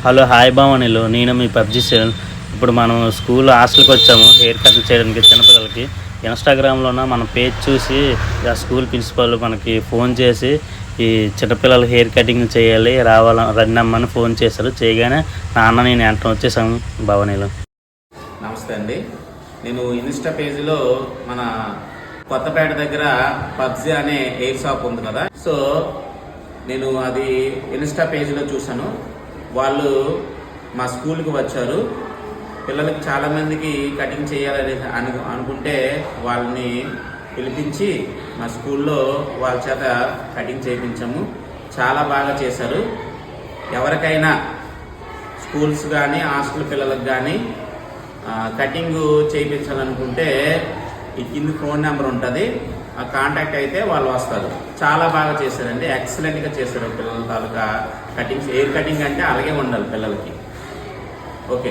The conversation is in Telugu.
హలో హాయ్ భవానీలు, నేను మీ పబ్జీ సెవెన్. ఇప్పుడు మనం స్కూల్ హాస్టల్కి వచ్చాము హెయిర్ కట్ చేయడానికి చిన్నపిల్లలకి. ఇన్స్టాగ్రామ్లోన మన పేజ్ చూసి ఆ స్కూల్ ప్రిన్సిపల్ మనకి ఫోన్ చేసి ఈ చిన్నపిల్లలు హెయిర్ కటింగ్ చేయాలి రండి అమ్మని ఫోన్ చేశారు. చేయగానే నాన్న నేను వెంటనే వచ్చేసాము భవానీలు. నమస్తే అండి. నేను ఇన్స్టా పేజీలో మన కొత్తపేట దగ్గర పబ్జీ అనే హెయిర్ షాప్ ఉంది కదా, సో నేను అది ఇన్స్టా పేజీలో చూశాను. వాళ్ళు మా స్కూల్కి వచ్చారు. పిల్లలకి చాలామందికి కటింగ్ చేయాలని అనుకుంటే వాళ్ళని పిలిపించి మా స్కూల్లో వాళ్ళ చేత కటింగ్ చేయించాము. చాలా బాగా చేశారు. ఎవరికైనా స్కూల్స్ కానీ హాస్టల్ పిల్లలకు కానీ కటింగ్ చేయించాలనుకుంటే ఈ కింద ఫోన్ నెంబర్ ఉంటుంది, ఆ కాంటాక్ట్ అయితే వాళ్ళు వస్తారు. చాలా బాగా చేశారండి, ఎక్సలెంట్గా చేశారు. పిల్లల తాలూకా కటింగ్స్, హెయిర్ కటింగ్ అంటే అలాగే ఉండాలి పిల్లలకి. ఓకే.